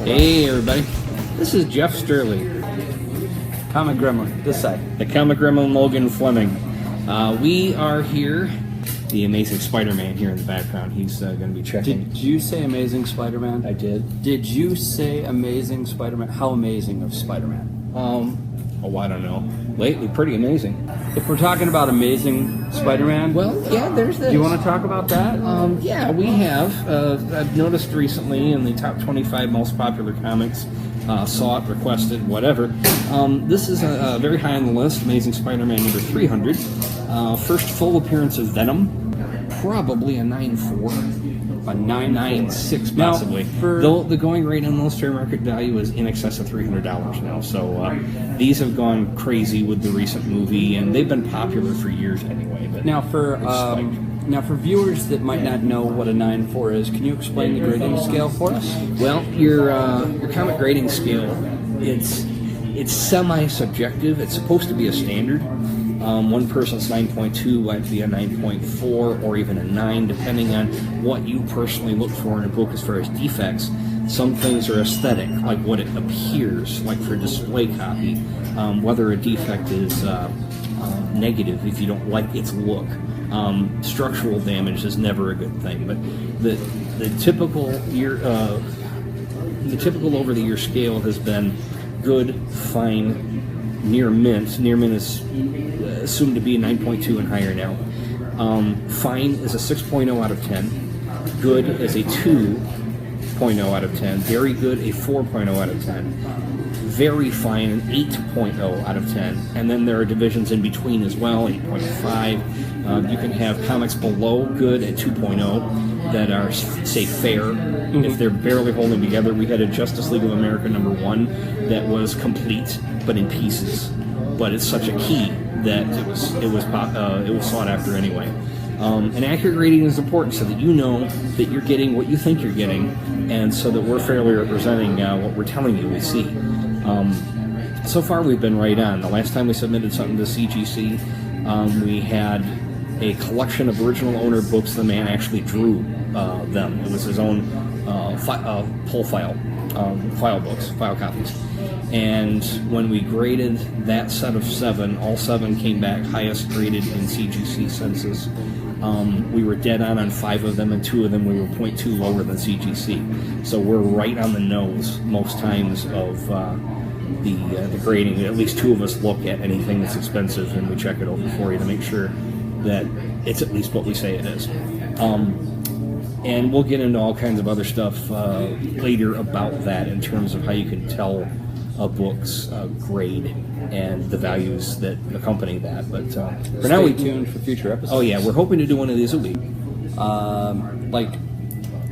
Hey everybody, this is Jeff Sterling, Comic Gremlin, this side. the Comic Gremlin Logan Fleming. We are here, the Amazing Spider-Man here in the background. He's going to be checking. Did you say Amazing Spider-Man? I did. Did you say Amazing Spider-Man? How amazing of Spider-Man? Oh, I don't know. Lately, pretty amazing. If we're talking about Amazing Spider-Man, Well, yeah, there's this. do you want to talk about that? Yeah, we have. I've noticed recently in the top 25 most popular comics, sought, requested, whatever. This is very high on the list. Amazing Spider-Man number 300. First full appearance of Venom. Probably a 9.4. A 9.6 possibly. For... Though the going rate on those fair market value is in excess of $300 now. So these have gone crazy with the recent movie, and they've been popular for years anyway. But Now for viewers that might not know what a 9.4 is, can you explain the grading scale for us? Well, your comic grading scale, it's semi-subjective. It's supposed to be a standard. One person's 9.2 might be a 9.4 or even a 9, depending on what you personally look for in a book as far as defects. Some things are aesthetic, like what it appears, like for display copy, whether a defect is negative if you don't like its look. Structural damage is never a good thing, but the typical over the year scale has been good, fine, near mint. Near mint is assumed to be a 9.2 and higher now. Fine is a 6.0 out of 10. Good is a 2.0 out of 10. Very good, a 4.0 out of 10. Very fine, an 8.0 out of 10. And then there are divisions in between as well, 8.5. You can have comics below good at 2.0 that are, say, fair. If they're barely holding together. We had a Justice League of America number 1 that was complete, but in pieces. But it's such a key that it was sought after anyway. An accurate rating is important so that you know that you're getting what you think you're getting, and so that we're fairly representing what we're telling you we see. So far, we've been right on. The last time we submitted something to CGC, we had a collection of original owner books. The man actually drew them. It was his own file copies. And when we graded that set of 7, all 7 came back highest graded in CGC census. We were dead on 5 of them, and 2 of them we were 0.2 lower than CGC. So we're right on the nose most times of the grading. At least 2 of us look at anything that's expensive, and we check it over for you to make sure that it's at least what we say it is. And we'll get into all kinds of other stuff later about that in terms of how you can tell a book's grade and the values that accompany that. But for now, stay tuned for future episodes. Oh yeah, we're hoping to do one of these a week. Like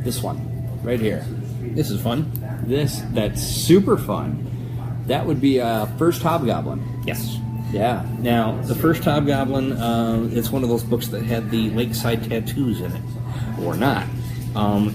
this one right here. This is fun. That's super fun. That would be First Hobgoblin. Yes. Yeah. Now, the First Hobgoblin, it's one of those books that had the lakeside tattoos in it, or not.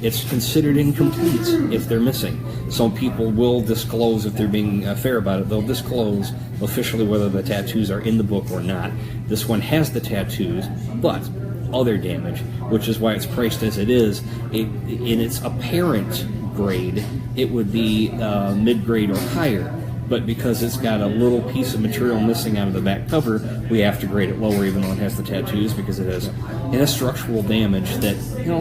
It's considered incomplete if they're missing. Some people will disclose, if they're being fair about it, they'll disclose officially whether the tattoos are in the book or not. This one has the tattoos, but other damage, which is why it's priced as it is. In its apparent grade, it would be mid-grade or higher. But because it's got a little piece of material missing out of the back cover, we have to grade it lower, even though it has the tattoos, because it has structural damage that,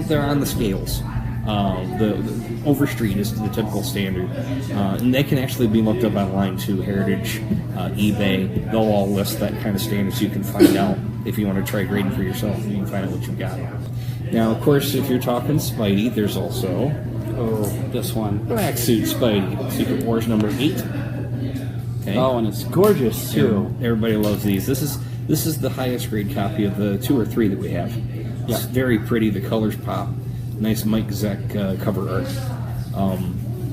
they're on the scales. The Overstreet is the typical standard. And they can actually be looked up online too. Heritage, eBay, they'll all list that kind of standard, so you can find out if you want to try grading for yourself. You can find out what you've got. Now, of course, if you're talking Spidey, there's also this one. Black Suit Spidey, Secret Wars number 8. Okay. Oh, and it's gorgeous too. Everybody loves these. This is the highest grade copy of the 2 or 3 that we have. It's very pretty. The colors pop. Nice Mike Zeck cover art.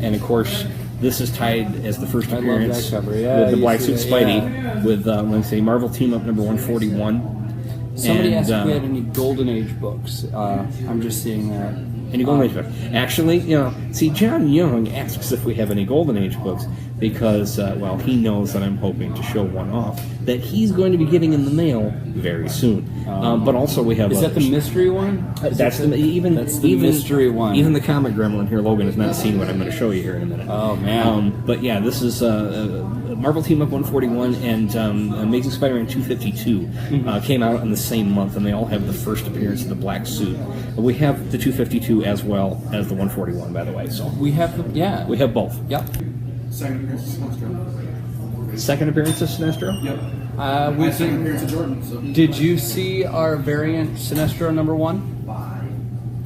And of course, this is tied as the first appearance with the Black Suit Spidey with let's say Marvel Team Up number 141. Somebody asked if we had any Golden Age books. I'm just seeing that. Any Golden Age books? Actually, see, John Young asks if we have any Golden Age books because, well, he knows that I'm hoping to show one off that he's going to be getting in the mail very soon. But also we have. Is that the mystery one? That's the mystery one. Even the comic gremlin here, Logan, has not seen what I'm going to show you here in a minute. Oh man! But yeah, this is Marvel Team Up 141 and Amazing Spider-Man 252 came out in the same month, and they all have the first appearance of the black suit. We have the 252 as well as the 141, by the way. So we have we have both. Yep. Second appearance of Sinestro. Second appearance of Sinestro? Yep. Second appearance of Jordan. So. Did you see our variant Sinestro number 1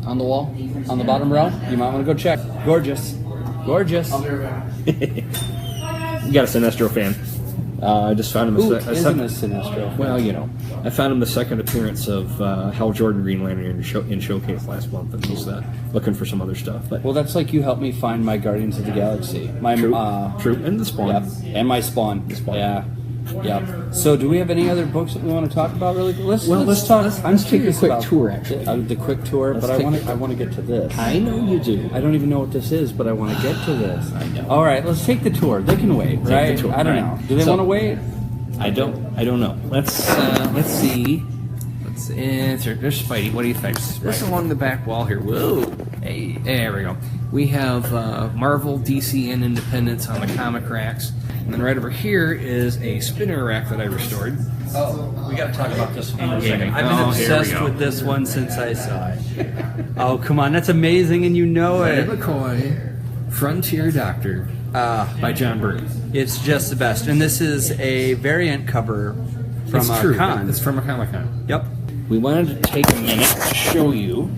on the wall, on the bottom row? You might want to go check. Gorgeous. I'll be right back. You got a Sinestro fan. I just found him Who isn't a Sinestro? Well, I found him the second appearance of Hal Jordan Green Lantern in Showcase last month, and he's looking for some other stuff. But Well, that's like you helped me find my Guardians of the Galaxy. My true, and the Spawn. Yep, and my Spawn. Spawn. Yeah. Yep. So, do we have any other books that we want to talk about? Really? Let's talk. Let's take a quick tour, actually. The quick tour, but I want to get to this. I know you do. I don't even know what this is, but I want to get to this. I know. All right, let's take the tour. They can wait, right? the tour, I don't right. know. Do they want to wait? I don't know. Let's see. There's Spidey. What do you think? This along the back wall here. Whoa. Hey, there we go. We have Marvel, DC, and Independence on the comic racks. And then right over here is a spinner rack that I restored. Oh, we got to talk about this one for a second. Oh, I've been here we obsessed go. with this one since I saw it. Oh, come on, that's amazing, and you know Ed it. McCoy, Frontier Doctor, by John Byrne. It's just the best. And this is a variant cover from It's a true. con. It's from a Comic Con. Yep. We wanted to take a minute to show you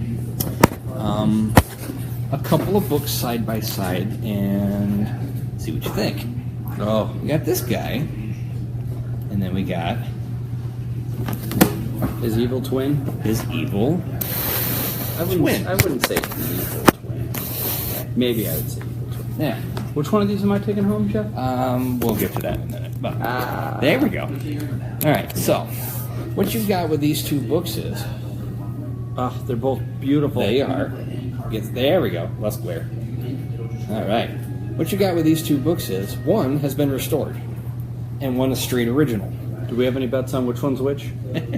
a couple of books side by side and see what you think. Oh, We got this guy, and then we got his evil twin. his evil. I wouldn't say evil twin. Maybe I would say evil twin. Yeah. Which one of these am I taking home, Jeff? We'll get to that in a minute. But there we go. All right. So, what you've got with these two books is Oh, they're both beautiful. they are. There we go. Less glare. All right. What you got with these two books is one has been restored, and one is straight original. Do we have any bets on which one's which?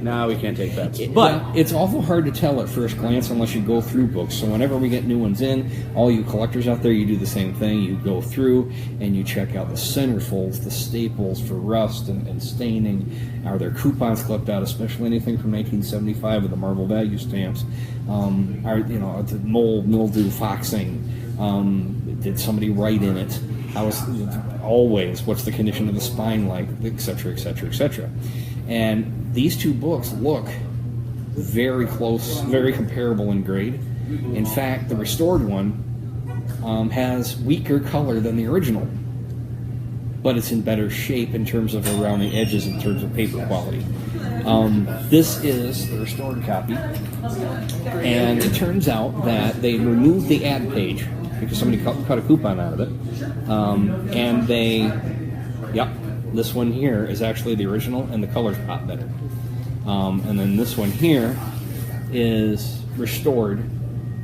No, we can't take bets. But it's awful hard to tell at first glance unless you go through books. So whenever we get new ones in, all you collectors out there, you do the same thing. You go through and you check out the centerfolds, the staples for rust and staining. Are there coupons clipped out, especially anything from 1975 with the Marvel value stamps? Are the mold, mildew, foxing? Did somebody write in it? How is always? What's the condition of the spine like? Et cetera, et cetera, et cetera. And these two books look very close, very comparable in grade. In fact, the restored one has weaker color than the original, but it's in better shape in terms of around the edges, in terms of paper quality. This is the restored copy, and it turns out that they removed the ad page because somebody cut a coupon out of it, and this one here is actually the original, and the color's a lot better. And then this one here is restored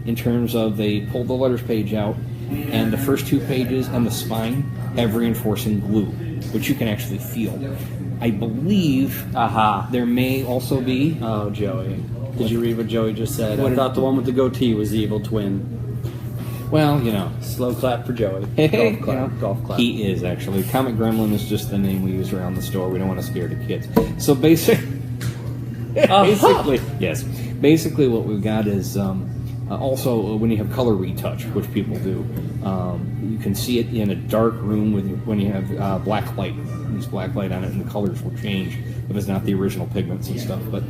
in terms of they pulled the letters page out, and the first two pages and the spine have reinforcing glue, which you can actually feel. I believe there may also be... Oh, Joey. Did you read what Joey just said? What I thought the one with the goatee was the evil twin. Well, Slow clap for Joey. Hey, Golf clap. Golf clap. He is actually. Comic Gremlin is just the name we use around the store. We don't want to scare the kids. So basically, basically what we've got is also when you have color retouch, which people do, you can see it in a dark room when you have black light. Use black light on it, and the colors will change if it's not the original pigments and stuff. But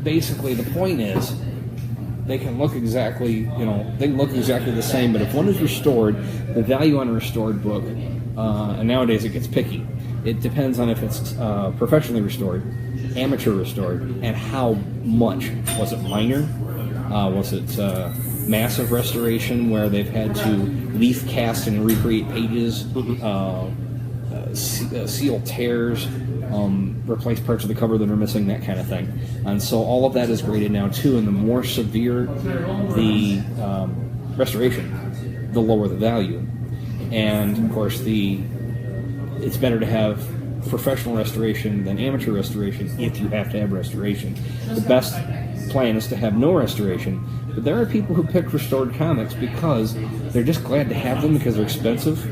basically, the point is, they can look exactly, the same, but if one is restored, the value on a restored book, and nowadays it gets picky. It depends on if it's professionally restored, amateur restored, and how much. Was it minor? Was it massive restoration where they've had to leaf cast and recreate pages, seal tears, replace parts of the cover that are missing, that kind of thing. And so all of that is graded now too. And the more severe the restoration, the lower the value. And of course, it's better to have professional restoration than amateur restoration if you have to have restoration. The best plan is to have no restoration, but there are people who pick restored comics because they're just glad to have them because they're expensive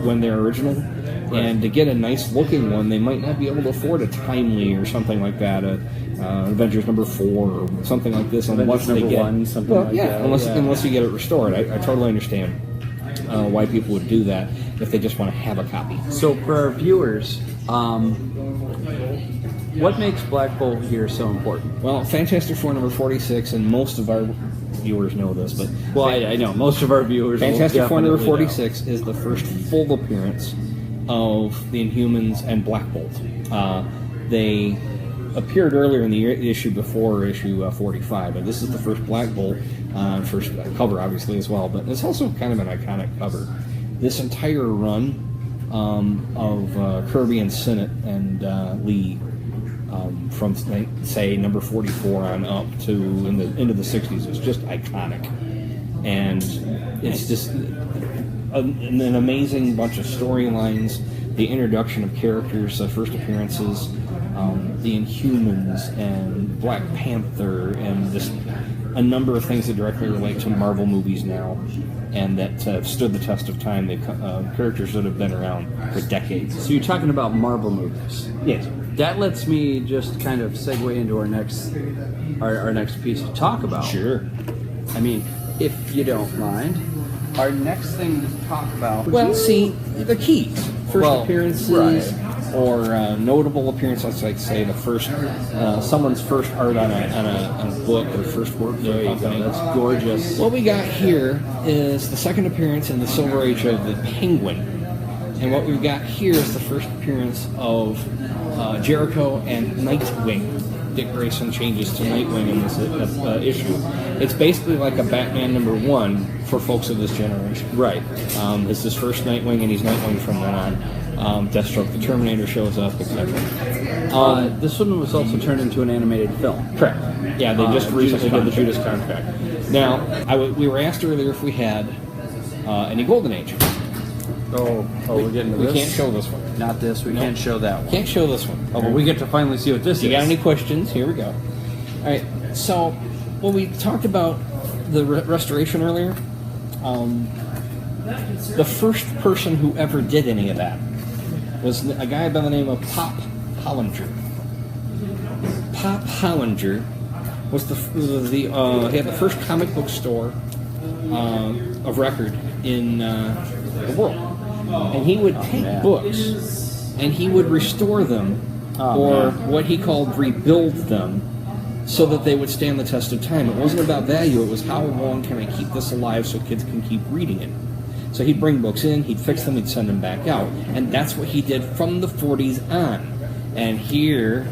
when they're original. Right. And to get a nice looking one, they might not be able to afford a Timely or something like that, Avengers number 4 or something like this, unless they get one, something like that. Unless you get it restored. I totally understand why people would do that if they just want to have a copy. So for our viewers, what makes Black Bolt here so important? Well, Fantastic Four number 46, and most of our viewers know this, but I know most of our viewers. Fantastic Four number 46 is the first full appearance of the Inhumans and Black Bolt. They appeared earlier in the issue before issue 45, but this is the first Black Bolt, first cover obviously as well, but it's also kind of an iconic cover. This entire run of Kirby and Sinnott and Lee, from say number 44 on up to into the 60s, is just iconic, and it's just an amazing bunch of storylines, the introduction of characters, first appearances, the Inhumans and Black Panther, and just a number of things that directly relate to Marvel movies now, and that have stood the test of time. They've characters that have been around for decades. So you're talking about Marvel movies. Yes. That lets me just kind of segue into our next piece to talk about. Sure. I mean, if you don't mind, our next thing to talk about. Well, see, the keys. First appearances, right. or notable appearances, like say the first, someone's first art on a book or first work for a company. That's gorgeous. What we got here is the second appearance in the Silver Age of the Penguin, and what we've got here is the first appearance of Jericho and Nightwing. Dick Grayson changes to Nightwing in this issue. It's basically like a Batman #1 for folks of this generation. Right. It's his first Nightwing, and he's Nightwing from then on. Deathstroke, the Terminator shows up, etc. This one was also turned into an animated film. Correct. Yeah, they just recently did the Judas Judas contract. Now, we were asked earlier if we had any Golden Age. Oh, we're getting to this? We can't show this one. Not this. We can't show that one. Can't show this one. Oh, but we get to finally see what this is. You got any questions? Here we go. All right. So, when we talked about the restoration earlier, the first person who ever did any of that was a guy by the name of Pop Hollinger. Pop Hollinger was he had the first comic book store of record in the world. And he would take books and he would restore them, what he called rebuild them, so that they would stand the test of time. It wasn't about value, it was how long can I keep this alive so kids can keep reading it. So he'd bring books in, he'd fix them, he'd send them back out. And that's what he did from the 40s on. And here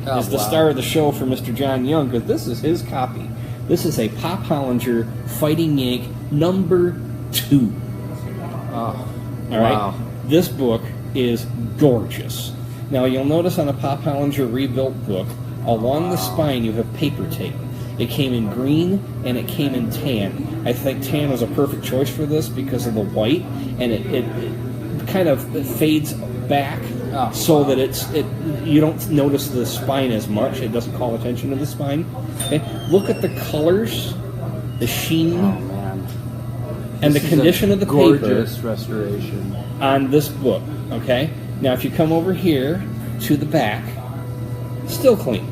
is the star of the show for Mr. John Young, because this is his copy. This is a Pop Hollinger Fighting Yank #2. All right. Wow. This book is gorgeous. Now you'll notice on a Pop Hollinger rebuilt book, along the spine you have paper tape. It came in green and it came in tan. I think tan was a perfect choice for this because of the white, and it kind of fades back so that you don't notice the spine as much. It doesn't call attention to the spine. Okay? Look at the colors, the sheen. And the condition of the gorgeous paper restoration on this book, okay? Now, if you come over here to the back, still clean.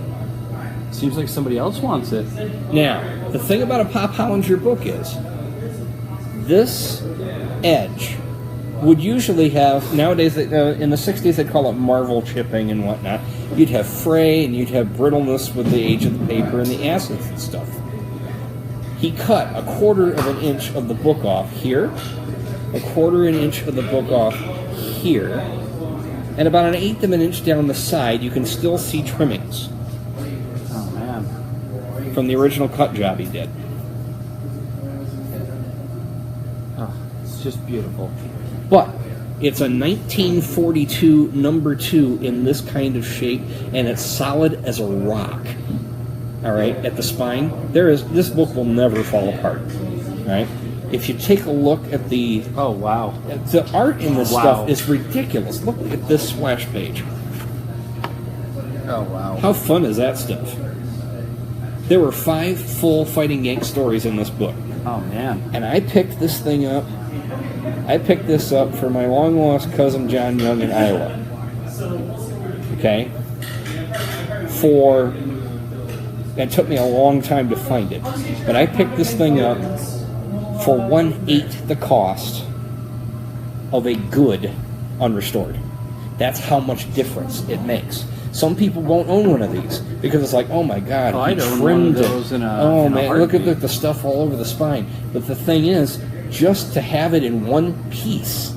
Seems like somebody else wants it. Now, the thing about a Pop Hollinger book is, this edge would usually have, nowadays, in the 60s, they'd call it Marvel chipping and whatnot. You'd have fray and you'd have brittleness with the age of the paper and the acids and stuff. He cut 1/4 of an inch of the book off here, 1/4 of an inch of the book off here, and about 1/8 of an inch down the side, you can still see trimmings. Oh, man. From the original cut job he did. Oh, it's just beautiful. But It's a 1942 number 2 in this kind of shape, and it's solid as a rock. All right, at the spine, this book will never fall apart. Right? If you take a look at the the art in this stuff is ridiculous. Look at this splash page. Oh wow! How fun is that stuff? There were 5 full Fighting Yank stories in this book. Oh man! And I picked this thing up. I picked this up for my long-lost cousin John Young in Iowa. Okay? It took me a long time to find it. But I picked this thing up for 1/8 the cost of a good unrestored. That's how much difference it makes. Some people won't own one of these because it's like, oh my God, he I'd own trimmed one of it. those in a Oh in a man, look at heartbeat. the stuff all over the spine. But the thing is, just to have it in one piece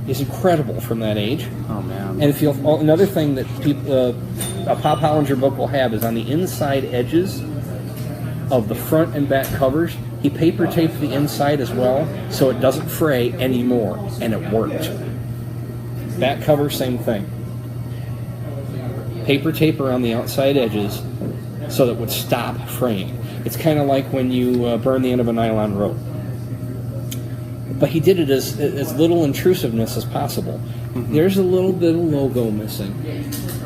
is incredible from that age. Oh man! And if you another thing that people, a Pop Hollinger book will have is on the inside edges of the front and back covers. He paper taped the inside as well, so it doesn't fray anymore, and it worked. Back cover, same thing. Paper tape around the outside edges so that it would stop fraying. It's kind of like when you burn the end of a nylon rope. But he did it as little intrusiveness as possible. Mm-hmm. There's a little bit of logo missing.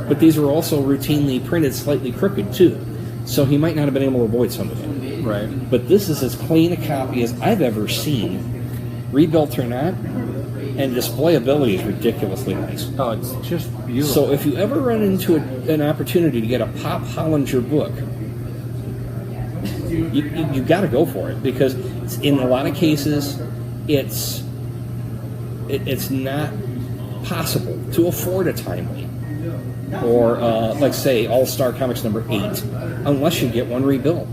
But these were also routinely printed slightly crooked, too. So he might not have been able to avoid some of it. Right. But this is as clean a copy as I've ever seen, rebuilt or not, and displayability is ridiculously nice. Oh, it's just beautiful. So if you ever run into an opportunity to get a Pop Hollinger book, you got to go for it, because in a lot of cases, it's not possible to afford a timely or like say All-Star Comics number 8 unless you get one rebuilt,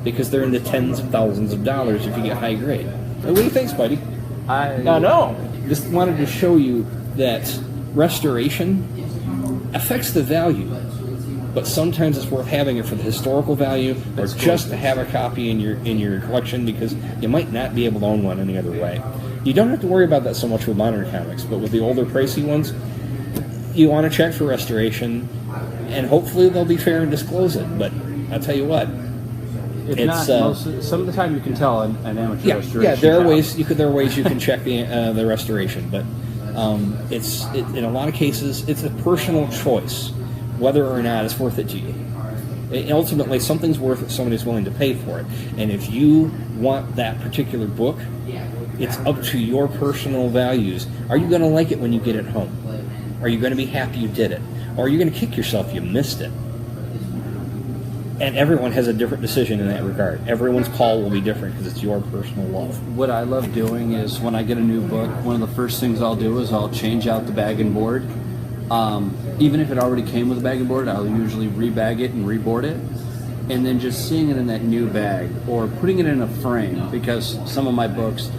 because they're in the tens of thousands of dollars if you get high grade. What do you think, Spidey? No. Just wanted to show you that restoration affects the value, but sometimes it's worth having it for the historical value, or just to have a copy in your collection, because you might not be able to own one any other way. You don't have to worry about that so much with modern comics, but with the older pricey ones, you want to check for restoration, and hopefully they'll be fair and disclose it. But I'll tell you what, some of the time you can tell an amateur restoration. Yeah, there are ways you can check the restoration, but in a lot of cases it's a personal choice whether or not it's worth it to you. Ultimately, something's worth it, somebody's willing to pay for it. And if you want that particular book, it's up to your personal values. Are you going to like it when you get it home? Are you going to be happy you did it? Or are you going to kick yourself you missed it? And everyone has a different decision in that regard. Everyone's call will be different because it's your personal love. What I love doing is when I get a new book, one of the first things I'll do is I'll change out the bag and board. Even if it already came with a bag and board, I'll usually rebag it and reboard it. And then just seeing it in that new bag, or putting it in a frame, because some of my books,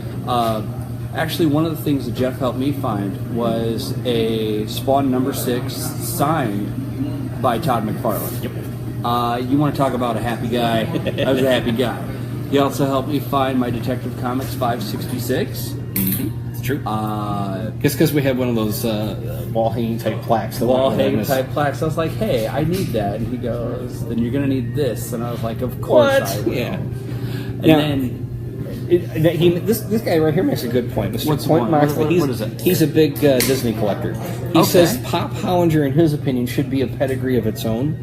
actually one of the things that Jeff helped me find was a Spawn number 6 signed by Todd McFarlane. Yep. You want to talk about a happy guy? I was a happy guy. He also helped me find my Detective Comics 566. It's true. Just because we had one of those wall-hanging type plaques. Wall-hanging type plaques. I was like, hey, I need that. And he goes, then you're going to need this. And I was like, of course I will. Yeah. And Now, then... This guy right here makes a good point. Mr. What's Point one? Moxley, What is it? He's a big Disney collector. He Okay. says Pop Hollinger, in his opinion, should be a pedigree of its own.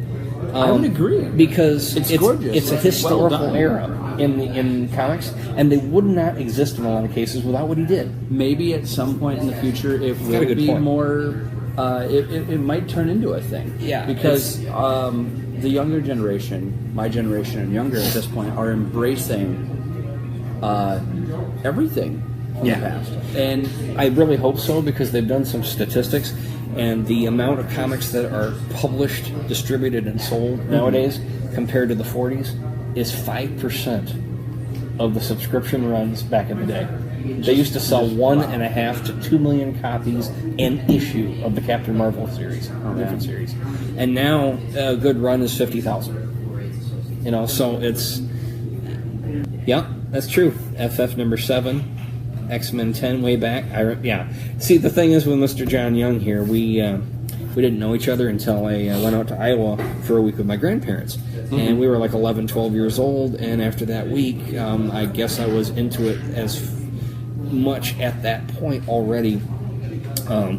I would agree. Because It's gorgeous. It's a Well historical done. era in comics, and they would not exist in a lot of cases without what he did. Maybe at some point in the future it got a will good be point. more... It might turn into a thing. Yeah, Because the younger generation, my generation and younger at this point, are embracing everything from Yeah. the past. And I really hope so, because they've done some statistics, and the amount of comics that are published, distributed, and sold nowadays compared to the 40s is 5% of the subscription runs back in the day. They used to sell 1.5 to 2 million copies an issue of the Captain Marvel series, different series, and now a good run is 50,000. So it's that's true. FF number 7. X-Men 10 way back. Yeah. See, the thing is with Mr. John Young here, we didn't know each other until I went out to Iowa for a week with my grandparents. And we were like 11, 12 years old, and after that week, I guess I was into it as much at that point already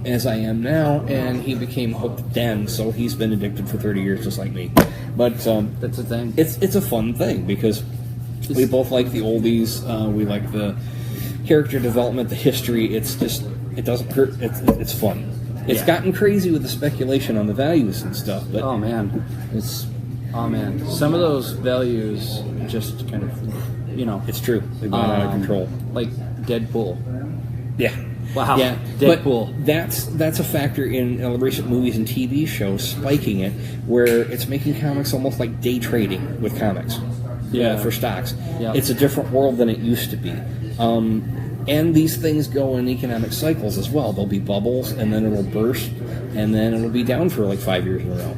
as I am now, and he became hooked then, so he's been addicted for 30 years just like me. But That's the thing. it's a fun thing because we both like the oldies, we like the character development, the history. It's just, it doesn't hurt, it's fun. It's gotten crazy with the speculation on the values and stuff, but Oh man, some of those values just kind of, it's true. They've gone out of control. Like Deadpool. Yeah. Wow. Yeah. Deadpool. But that's a factor in recent movies and TV shows spiking it, where it's making comics almost like day trading with comics. For stocks. Yeah. It's a different world than it used to be. And these things go in economic cycles as well. There'll be bubbles, and then it'll burst, and then it'll be down for like 5 years in a row.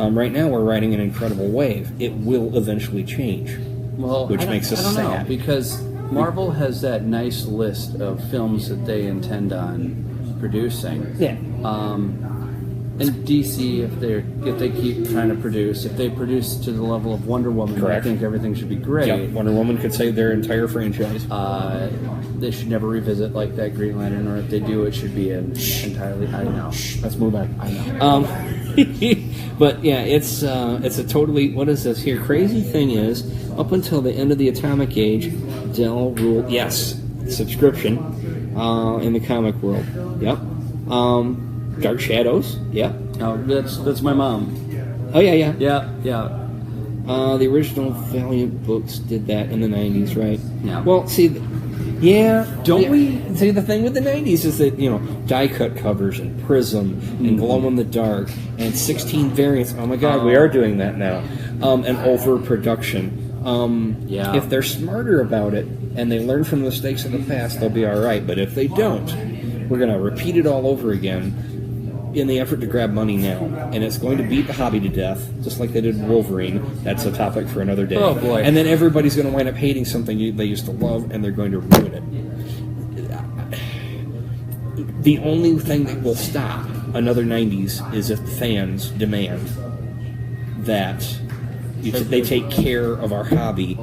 Right now, we're riding an incredible wave. It will eventually change, which makes us sad. Because Marvel has that nice list of films that they intend on producing. Yeah. And DC, if they keep trying to produce, if they produce to the level of Wonder Woman, Correct. I think everything should be great. Yep. Wonder Woman could save their entire franchise. They should never revisit like that Green Lantern, or if they do, it should be an entirely. I know. Let's move on. I know. But yeah, it's a totally, what is this here? Crazy thing is, up until the end of the Atomic Age, Dell ruled, yes, subscription in the comic world. Yep. Dark Shadows. Yep. Oh, that's my mom. Oh yeah. Yeah. The original Valiant books did that in the 90s, right? Yeah. Well, see, Don't we? See, the thing with the 90s is that, die-cut covers and Prism and glow-in-the-dark and 16 variants. Oh, my God, we are doing that now. And overproduction. If they're smarter about it and they learn from the mistakes of the past, they'll be all right. But if they don't, we're going to repeat it all over again in the effort to grab money now. And it's going to beat the hobby to death, just like they did Wolverine. That's a topic for another day. Oh, boy. And then everybody's going to wind up hating something they used to love, and they're going to ruin it. The only thing that will stop another 90s is if fans demand that they take care of our hobby,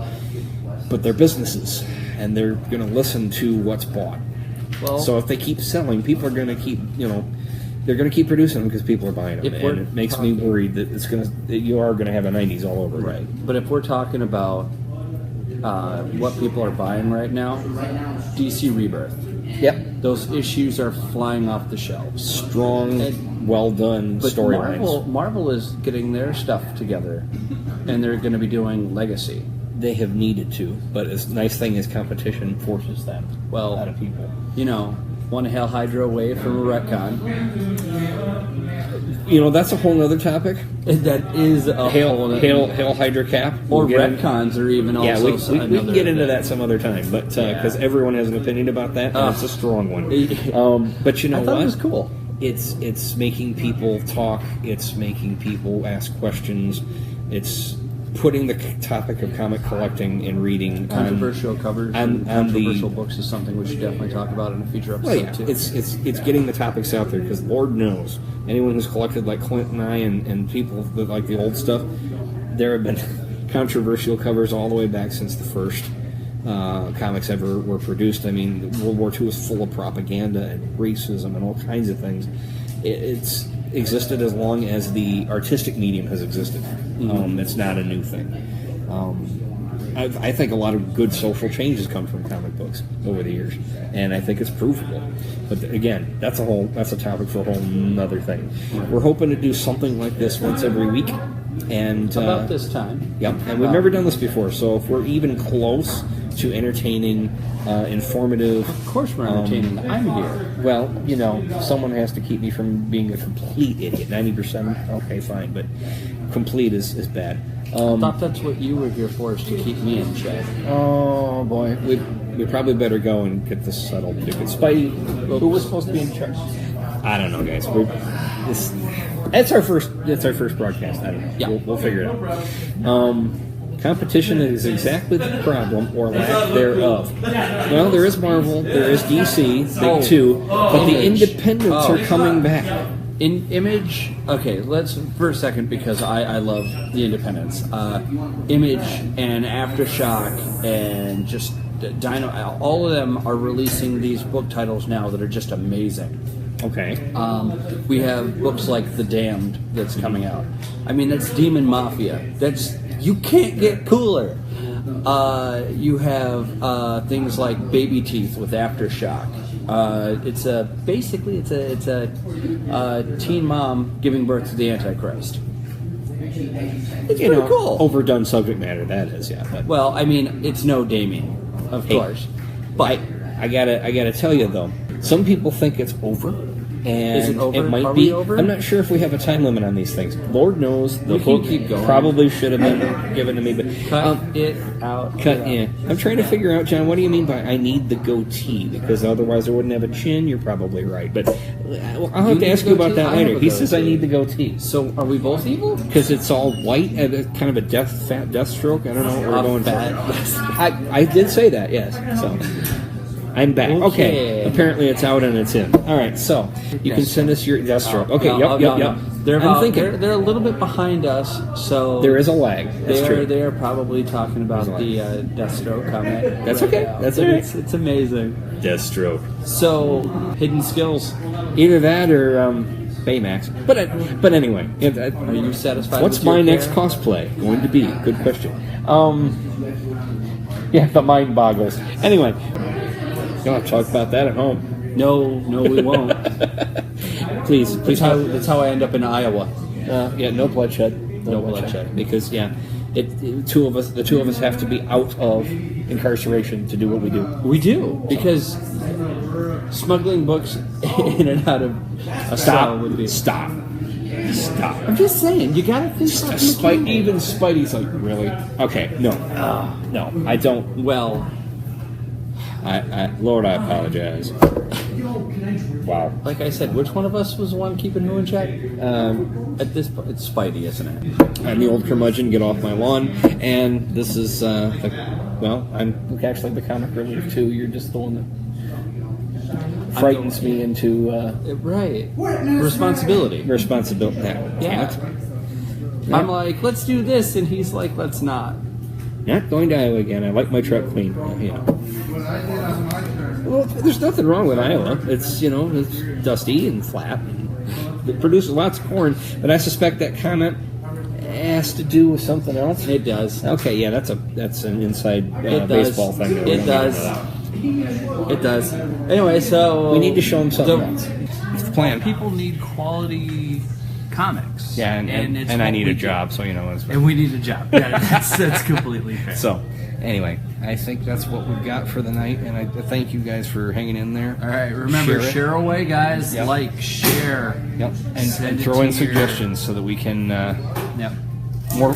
but they're businesses, and they're going to listen to what's bought. Well, So if they keep selling, people are going to keep, they're going to keep producing them because people are buying them, and it makes me worried that you are going to have a 90s all over. right. But if we're talking about what people are buying right now, DC Rebirth. Yep. Those issues are flying off the shelves. Strong, well done But storylines. Marvel is getting their stuff together, and they're going to be doing Legacy. They have needed to, but the nice thing is competition forces them out of people. One Hail Hydra away from a retcon. That's a whole other topic. That is a Hail Hydra Cap. Or We'll get retcons are even Yeah, also we can another get into thing. that some other time, but because everyone has an opinion about that, and it's a strong one. But you know I thought what? it was cool. It's making people talk. It's making people ask questions. It's putting the topic of comic collecting and reading Controversial covers and on the- controversial books is something we should definitely talk about in a future episode too. It's getting the topics out there because Lord knows anyone who's collected like Clint and I and people that like the old stuff, there have been controversial covers all the way back since the first comics ever were produced. I mean, World War II was full of propaganda and racism and all kinds of things. It's existed as long as the artistic medium has existed. It's not a new thing. I think a lot of good social changes come from comic books over the years, and I think it's provable. But again, that's a topic for a whole nother thing. We're hoping to do something like this once every week, and About this time. Yep, and we've never done this before, so if we're even close to entertaining, informative. Of course we're entertaining. I'm here. Well, someone has to keep me from being a complete idiot. 90%, okay, fine, but complete is bad. I thought that's what you were here for, is to keep me in check. Oh boy, we probably better go and get this settled. Because who was supposed to be in charge? I don't know, guys. It's our first broadcast. I don't know. Yeah. We'll figure it out. Competition is exactly the problem, or lack thereof. Well, there is Marvel, there is DC, big two, but the independents are coming back. In Image, okay, let's for a second, because I love the independents. Image and Aftershock and just Dino, all of them are releasing these book titles now that are just amazing. Okay. We have books like The Damned that's coming out. I mean, that's Demon Mafia. That's, you can't get cooler. You have things like Baby Teeth with Aftershock. It's a teen mom giving birth to the Antichrist. It's pretty cool. Overdone subject matter, that is, yeah. But, Well, I mean, it's no Damien, of course. But I gotta tell you though, some people think it's over, and Is it over? might Are be. we over? I'm not sure if we have a time limit on these things. Lord knows the We can book keep going. probably should have been given to me, but cut it out. cut in. I'm trying to figure out, John. What do you mean by I need the goatee? Because otherwise I wouldn't have a chin. You're probably right, but I'll have to need ask the you about goatee? that I have later. a He says I goatee. need the goatee So, are we both evil? because it's all white and kind of a fat death stroke. I don't know what we're going for. I did say that, yes. So I'm back. Okay. Apparently it's out and it's in. All right. So you can send us your Deathstroke. Okay. No, Yep. They're I'm thinking they're a little bit behind us, so there is a lag. That's true. They're probably talking about the Deathstroke comic. That's right okay. now. That's all right. It's amazing. Deathstroke. So hidden skills. Either that or Baymax. But anyway. Are you satisfied? What's with your my next pair? cosplay going to be? Good question. Yeah, the mind boggles. Anyway, you'll have to talk about that at home. No, we won't. Please. That's how I end up in Iowa. Yeah, no bloodshed. No bloodshed. Because the two of us have to be out of incarceration to do what we do. We do, because smuggling books in and out of a cell would be. Stop. I'm just saying, you gotta think about Even Spidey's like, really? Okay, no, I don't. Well, Lord, I apologize. Wow. like I said, which one of us was the one keeping who in check? At this point, it's Spidey, isn't it? I'm the old curmudgeon, get off my lawn, and this is, I'm actually the comic relief too. You're just the one that frightens me into Right. Responsibility. responsibility. Yeah. I'm like, let's do this, and he's like, let's not. Not going to Iowa again. I like my truck clean. Well, there's nothing wrong with Iowa. It's it's dusty and flat. It produces lots of corn, but I suspect that comment has to do with something else. It does. Okay, yeah, that's an inside It does. baseball thing. It does. It does. Anyway, so We need to show them something else. It's the plan. People need quality comics. Yeah, it's and I what need we a do. job, so it's And we need a job. Yeah, that's completely fair. so. Anyway, I think that's what we've got for the night, and I thank you guys for hanging in there. All right, remember, share away, guys. Yep. Like, share. Yep, and Send it throw to in your- suggestions so that we can Yep.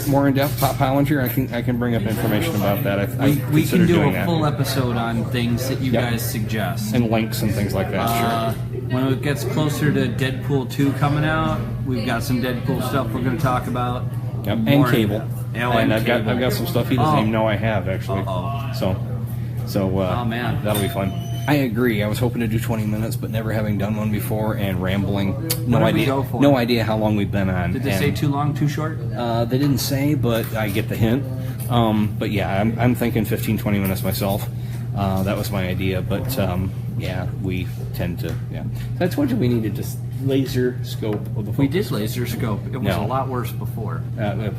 more in depth. Pop Hollinger, I can bring up information about that. I We consider can do doing a that. full episode on things that you Yep. guys suggest. And links and things like that. When it gets closer to Deadpool 2 coming out, we've got some Deadpool stuff we're going to talk about. Sure. Yep. And More- Cable. Yeah, and and I've Cable. got some stuff he doesn't even know I have actually. Uh-oh. So Oh, man. that'll be fun. I agree. I was hoping to do 20 minutes, but never having done one before and rambling. No What did we idea. go for? No idea how long we've been on. Did they And, say too long, too short? They didn't say, but I get the hint. But yeah, I'm thinking 15, 20 minutes myself. That was my idea, but yeah, we tend to. Yeah, I told you we needed to laser scope of the. We did laser scope. It was No. a lot worse before. Uh,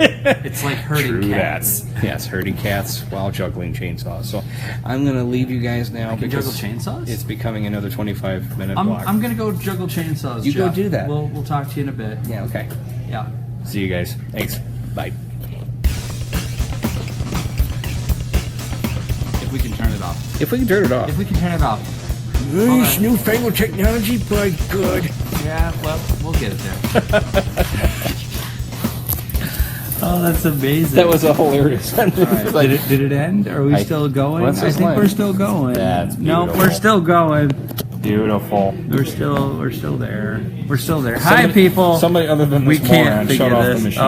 It's like herding True cats. that. Yes, herding cats while juggling chainsaws. So I'm going to leave you guys now can because juggle chainsaws? it's becoming another 25-minute block. I'm gonna go juggle chainsaws. You go Jeff. do that. We'll talk to you in a bit. Yeah. Okay. Yeah. See you guys. Thanks. Bye. If we can turn it off. If we can turn it off. If we can turn it off. This newfangled technology, by good. Yeah. Well, we'll get it there. Oh, that's amazing. That was a hilarious. All right. Did it end? Are we still going? What's I this think like? we're still going. That's No, beautiful. we're still going. Beautiful. We're still there. We're still there. Hi, people. Somebody other than We this can't moron figure shut off this the machine.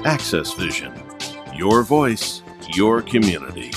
Access Vision. Your voice, your community.